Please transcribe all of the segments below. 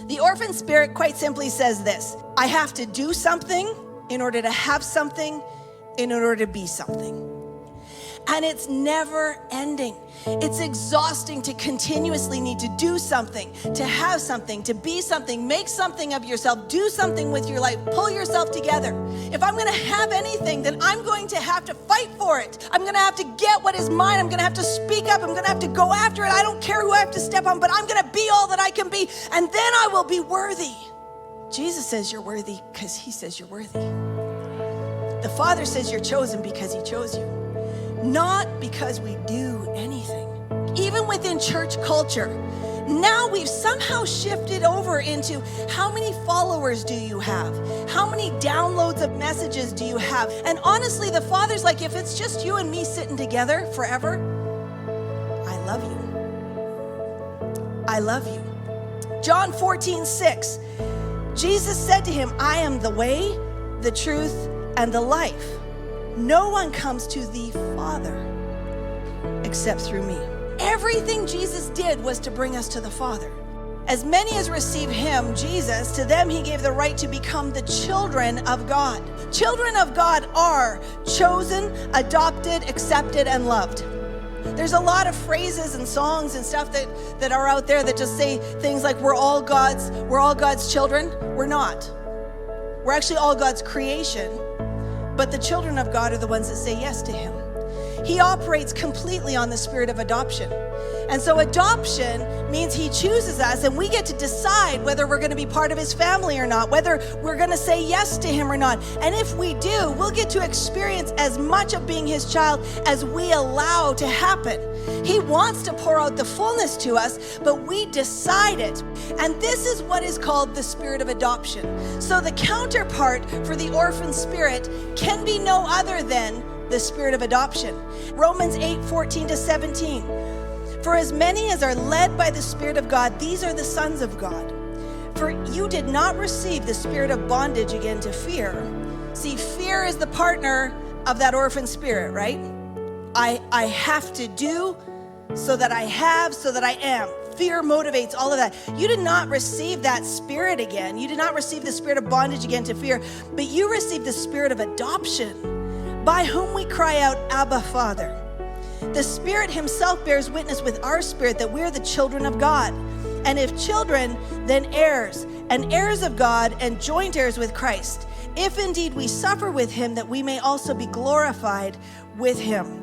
The orphan spirit quite simply says this: I have to do something in order to have something, in order to be something. And it's never ending. It's exhausting to continuously need to do something, to have something, to be something, make something of yourself, do something with your life, pull yourself together. If I'm gonna have anything, then I'm going to have to fight for it. I'm gonna have to get what is mine. I'm gonna have to speak up. I'm gonna have to go after it. I don't care who I have to step on, but I'm gonna be all that I can be, and then I will be worthy. Jesus says you're worthy because he says you're worthy. The Father says you're chosen because he chose you. Not because we do anything. Even within church culture, now we've somehow shifted over into how many followers do you have? How many downloads of messages do you have? And honestly, the Father's like, if it's just you and me sitting together forever, I love you. I love you. John 14:6, Jesus said to him, I am the way, the truth, and the life. No one comes to the Father except through me. Everything Jesus did was to bring us to the Father. As many as receive him, Jesus, to them he gave the right to become the children of God. Children of God are chosen, adopted, accepted, and loved. There's a lot of phrases and songs and stuff that are out there that just say things like we're all God's children. We're not. We're actually all God's creation. But the children of God are the ones that say yes to him. He operates completely on the spirit of adoption. And so adoption means he chooses us, and we get to decide whether we're going to be part of his family or not, whether we're going to say yes to him or not. And if we do, we'll get to experience as much of being his child as we allow to happen. He wants to pour out the fullness to us, but we decide it. And this is what is called the spirit of adoption. So the counterpart for the orphan spirit can be no other than the spirit of adoption. Romans 8:14-17. For as many as are led by the Spirit of God, these are the sons of God. For you did not receive the spirit of bondage again to fear. See, fear is the partner of that orphan spirit, right? I have to do so that I have, so that I am. Fear motivates all of that. You did not receive that spirit again. You did not receive the spirit of bondage again to fear, but you received the spirit of adoption, by whom we cry out, Abba Father. The Spirit himself bears witness with our spirit that we're the children of God. And if children, then heirs, and heirs of God, and joint heirs with Christ, if indeed we suffer with him, that we may also be glorified with him.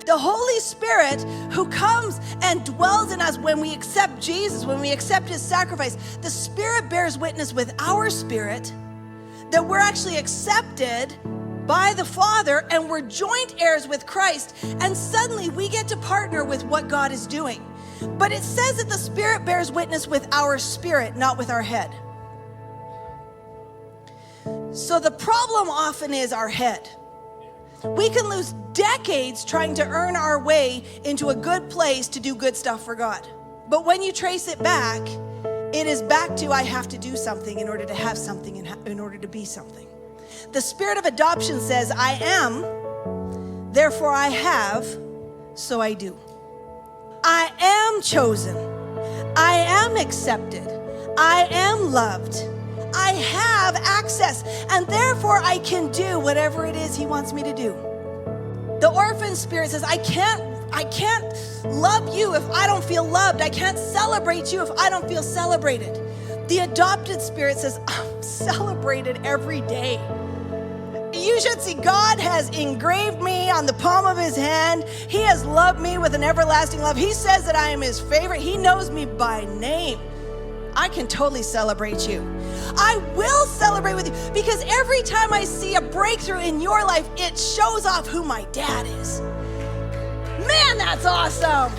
The Holy Spirit who comes and dwells in us when we accept Jesus, when we accept his sacrifice, the Spirit bears witness with our spirit that we're actually accepted by the Father, and we're joint heirs with Christ, and suddenly we get to partner with what God is doing. But it says that the Spirit bears witness with our spirit, not with our head. So the problem often is our head. We can lose decades trying to earn our way into a good place to do good stuff for God. But when you trace it back, it is back to I have to do something in order to have something, in order to be something. The spirit of adoption says, I am, therefore I have, so I do. I am chosen. I am accepted. I am loved. I have access, and therefore I can do whatever it is he wants me to do. The orphan spirit says, I can't love you if I don't feel loved. I can't celebrate you if I don't feel celebrated. The adopted spirit says, I'm celebrated every day. You should see God has engraved me on the palm of his hand. He has loved me with an everlasting love. He says that I am his favorite. He knows me by name. I can totally celebrate you. I will celebrate with you, because every time I see a breakthrough in your life, it shows off who my dad is. Man, that's awesome.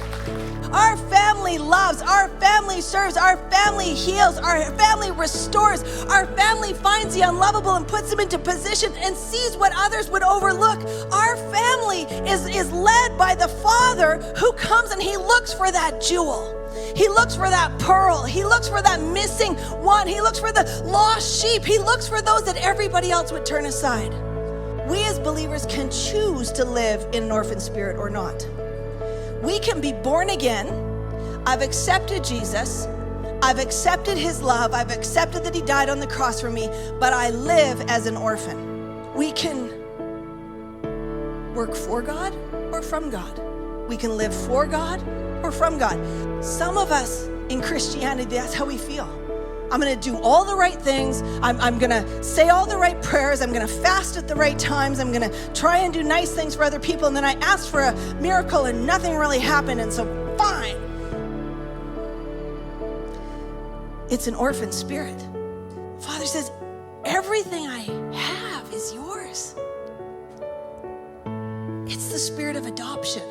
Our family loves, our family serves, our family heals, our family restores, our family finds the unlovable and puts them into position and sees what others would overlook. Our family is led by the Father, who comes and he looks for that jewel. He looks for that pearl. He looks for that missing one. He looks for the lost sheep. He looks for those that everybody else would turn aside. We as believers can choose to live in an orphan spirit or not. We can be born again. I've accepted Jesus. I've accepted his love. I've accepted that he died on the cross for me, but I live as an orphan. We can work for God or from God. We can live for God or from God. Some of us in Christianity, that's how we feel. I'm gonna do all the right things. I'm gonna say all the right prayers. I'm gonna fast at the right times. I'm gonna try and do nice things for other people. And then I ask for a miracle and nothing really happened. And so fine. It's an orphan spirit. Father says, everything I have is yours. It's the spirit of adoption.